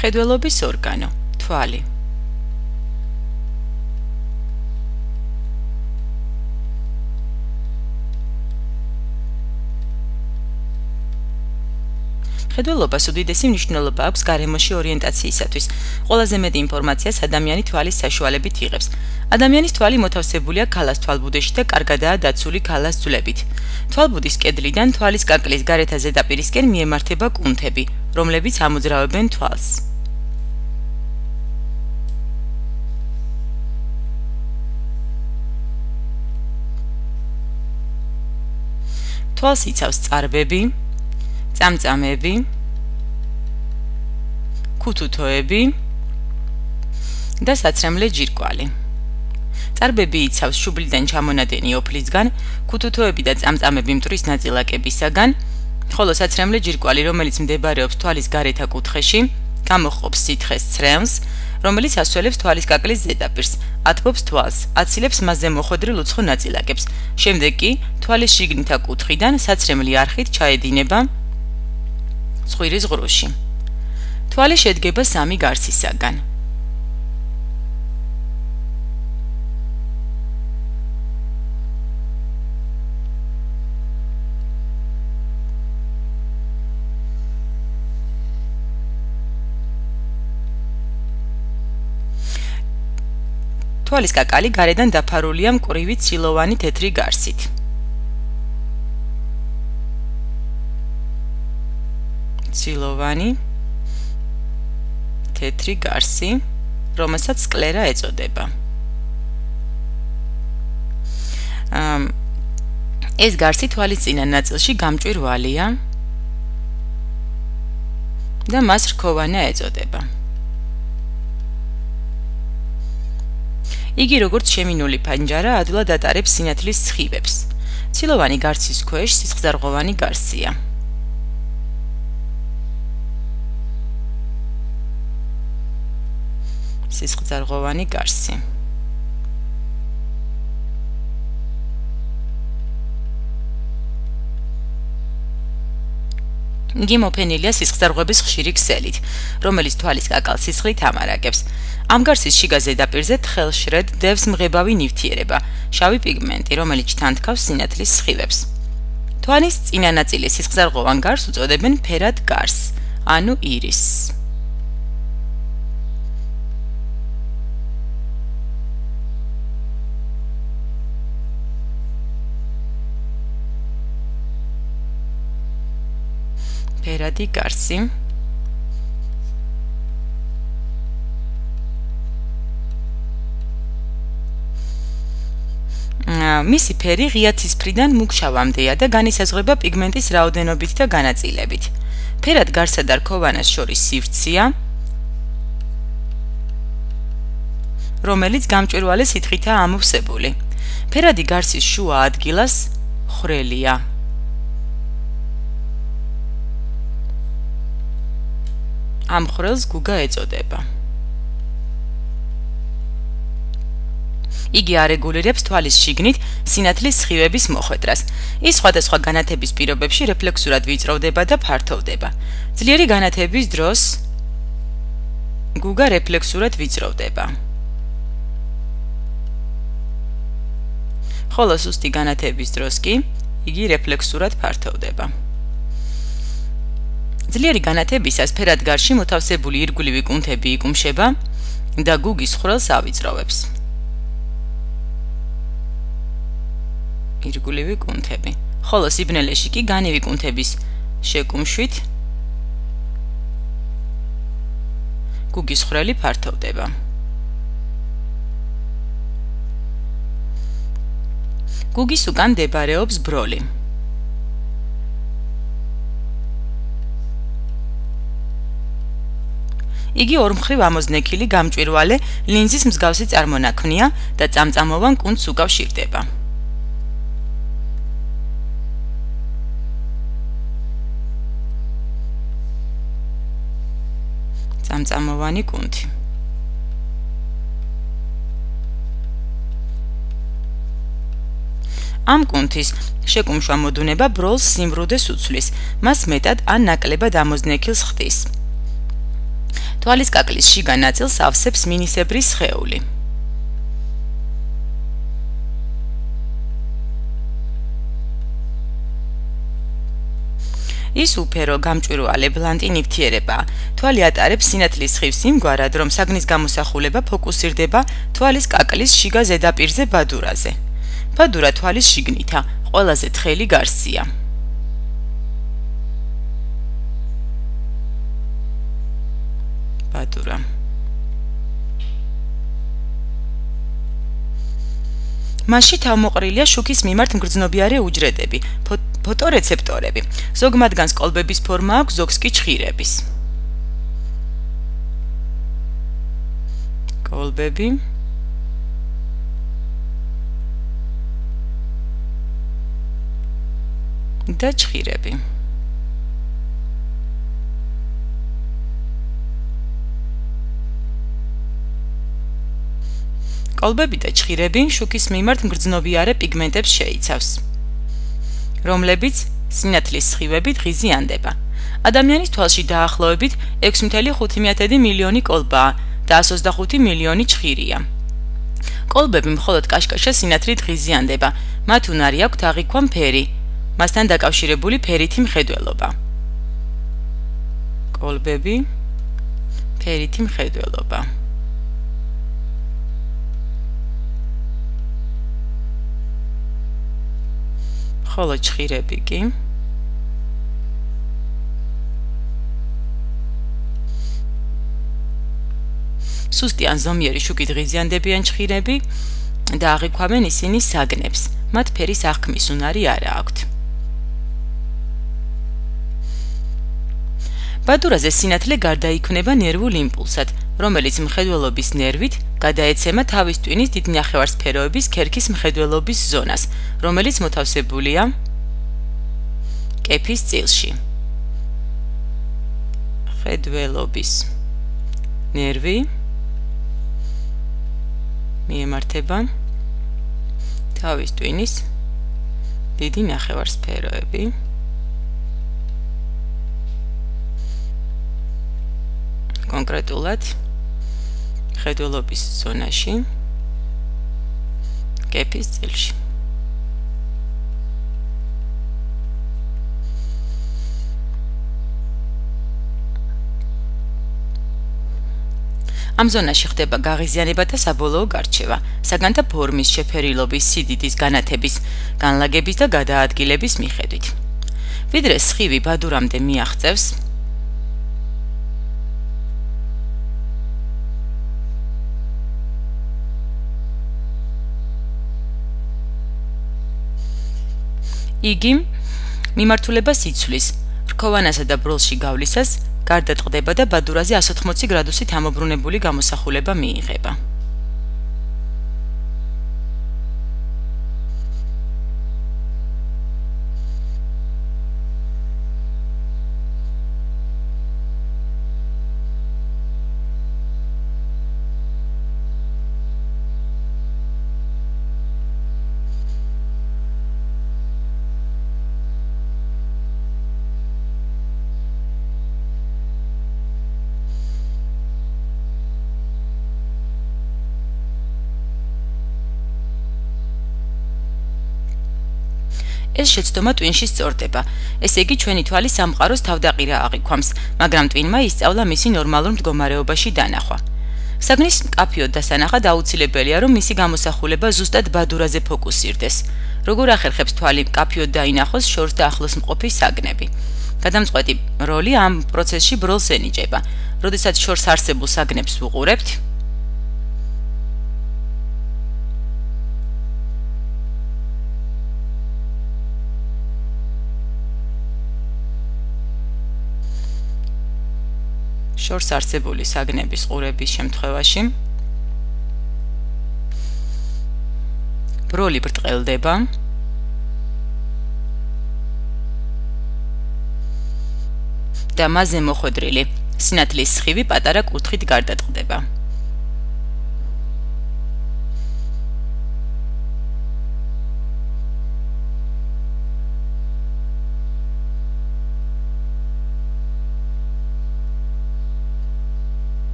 მხედველობის ორგანო, თვალი. მხედველობას უდიდესი მნიშვნელობა აქვს გარემოში ორიენტაციისათვის. ყველაზე მეტი ინფორმაციას ადამიანი თვალის საშუალებით იღებს. ადამიანის თვალი მოთავსებულია ქალას თვალბუდეში და კარგადაა დაცული ქალას ძვლებით. თვალბუდის კედლიდან თვალის კაკლის გარეთა ზედაპირისკენ მიემართება კუნთები, რომლებიც ამოძრავებენ თვალს. თვალს იცავს წარბები, წამწამები, ქუთუთოები და საცრემლე ჯირკვალი. წარბები იცავს შუბლიდან ჩამონადენი ოფლისგან, ქუთუთოები და წამწამები მტვრის ნაწილაკებისაგან, ხოლო საცრემლე ჯირკვალი, რომელიც მდებარეობს თვალის გარეთა კუთხეში, გამოჰყოფს სითხეს ცრემლს, რომელიც ასველებს თვალის კაკლის ზედაპირს, ათბობს თვალს, აცილებს მასზე მოხვედრილ უცხო ნაწილაკებს. შემდეგ კი თვალის შიგნითა კუთხიდან საცრემლი არხით ჩაედინება ცხვირის ღრუში. თვალი შედგება 3 გარსისაგან. თვალის კაკალი გარედან დაფარულია მკვრივი ცილოვანი თეთრი გარსით. ცილოვანი თეთრი გარსი, რომელსაც სკლერა ეწოდება. ეს გარსი თვალის წინა ნაწილში გამჭვირვალეა და მას რქოვანა ეწოდება. იგი როგორც შემინული პანჯარა ადვილად ატარებს სინათლის სხივებს. ცილოვანი გარსის ქვეშ სისხლძარღვოვანი გარსია. სისხლძარღვოვანი გარსი. იგი მოფენილია სისხლძარღვების ხშირი ქსელით, რომელიც თვალის კაკალს სისხლით ამარაგებს. ამ გარსის შიგა ზედაპირზე თხელშრედ დევს მღებავი ნივთიერება, შავი პიგმენტი, რომელიც თანთქავს სინათლის სხივებს. თვალის წინა ნაწილის სისხლძარღვოვან გარს უწოდებენ ფერად გარსს, ანუ ირისს. ფერადი გარსი. მისი ფერი ღია ცისფრიდან მუქშავამდეა და განისაზღვრება პიგმენტის რაოდენობით და განაწილებით. ფერად გარსსა და რქოვანას შორის სივრცეა, რომელიც გამჭვირვალე სითხითაა ამოვსებული. ფერადი გარსის შუა ადგილას ხვრელია. ამ ხვრელს გუგა ეწოდება. იგი არეგულირებს თვალის შიგნით სინათლის სხივების მოხვედრას. ის სხვადასხვა განათების პირობებში რეფლექსურად ვიწროვდება და ფართოვდება. ძლიერი განათების დროს გუგა რეფლექსურად ვიწროვდება. ხოლო სუსტი განათების დროს კი იგი რეფლექსურად ფართოვდება. ძლიერი განათებისას ფერად გარსში მოთავსებული ირგვლივი კუნთები იკუმშება და გუგის ხვრელს ავიწროვებს. ირგვლივი კუნთები. ხოლო სიბნელეში კი განივი კუნთების შეკუმშვით გუგის ხვრელი ფართოვდება. გუგის უკან მდებარეობს ბროლი. იგი ორმხრივ ამოზნექილი გამჭვირვალე ლინზის მსგავსი წარმონაქმნია და წამწამოვან კუნთს უკავშირდება. წამწამოვანი კუნთი. ამ კუნთის შეკუმშვა მოდუნება ბროლს სიმრუდეს უცვლის, მას მეტად ან ნაკლებად ამოზნექილს ხდის. თვალის კაკლის შიგა ნაწილს ავსებს მინისებრი სხეული. ის უფერო გამჭვირვალე ბლანტი ნივთიერებაა. თვალი ატარებს სინათლის სხივს იმგვარად, რომ საგნის გამოსახულება ფოკუსირდება თვალის კაკლის შიგა ზედაპირზე ბადურაზე. ბადურა თვალის შიგნითა ყველაზე თხელი გარსია. ბადურა. მასში თავმოყრილია შუქის მიმართ მგრძნობიარე უჯრედები, ფოტორეცეპტორები. ზოგ მათგანს კოლბების ფორმა აქვს, ზოგს კი ჩხირების. კოლბები და ჩხირები. კოლბები და ჩხირები შუქის მიმართ მგრძნობიარე პიგმენტებს შეიცავს, რომლებიც სინათლის სხივებით ღიზიანდება. ადამიანის თვალში დაახლოებით 6.5 მილიონი კოლბაა და 125 მილიონი ჩხირია. კოლბები მხოლოდ კაშკაშა სინათლით ღიზიანდება, მათ უნარი აქვთ აღიქვა ფერი, მასთან დაკავშირებული ფერითი მხედველობა. კოლბები, ფერითი მხედველობა. ხოლო ჩხირები კი სუსტი ან ზომიერი შუქით ღიზიანდებიან ჩხირები და აღიქვამენ ისინი საგნებს. მათ ფერის აღქმის უნარი არა აქვთ. ბადურაზე სინათლე გარდაიქმნება ნერვულ იმპულსად, რომელიც მხედველობის ნერვით გადაეცემა თავის ტვინის დიდ ნახევარსფეროების ქერქის მხედველობის ზონას, რომელიც მოთავსებულია კეფის წილში. მხედველობის ნერვი მიემართება თავის ტვინის დიდი ნახევარსფეროები კონკრეტულად მხედველობის ზონაში კეფის წილში. ამ ზონაში ხდება გაღიზიანება და საბოლოო გარჩევა, საგანთა ფორმის, შეფერილობის, სიდიდის, განათების, განლაგების და გადაადგილების მიხედვით. ვიდრე სხივი ბადურამდე მიაღწევს, იგი მიმართულებას იცვლის, რქოვანასა და ბროლში გავლისას გარდატყდება და ბადურაზე 180 გრადუსით ამობრუნებული გამოსახულება მიიღება. ეს შეცდომა ტვინში სწორდება. ესე იგი ჩვენი თვალის სამყაროს თავდაყირა აღიქვამს, მაგრამ ტვინმა ისწავლა მისი ნორმალურ მდგომარეობაში დანახვა. საგნის მკაფიოდ დასანახად აუცილებელია, რომ მისი გამოსახულება ზუსტად ბადურაზე ფოკუსირდეს. როგორ ახერხებს თვალი მკაფიოდ დაინახოს შორს და ახლოს მყოფი საგნები. გადამწყვეტი როლი ამ პროცესში ბროლს ენიჭება. როდესაც შორს არსებულ საგნებს ვუყურებთ, შორს არსებული საგნების ყურების შემთხვევაში ბროლი ბრტყელდება და მასზე მოხვედრილი სინათლის სხივი პატარა კუთხით გარდატყდება.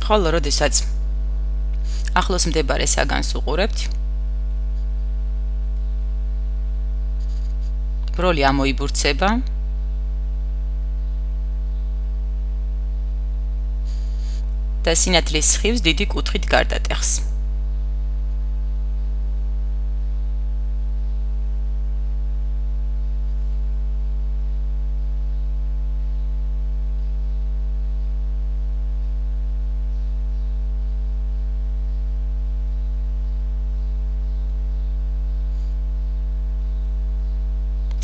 ხოლო როდესაც ახლოს მდებარე საგანს უყურებთ, ბროლი ამოიბურცება და სინათლის სხივს დიდი კუთხით გარდატეხს.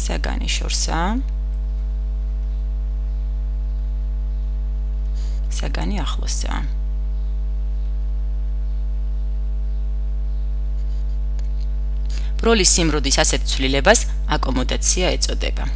საგანი შორსაა. საგანი ახლოსაა. ბროლის სიმრუდის ასეთ ცვლილებას აკომოდაცია ეწოდება.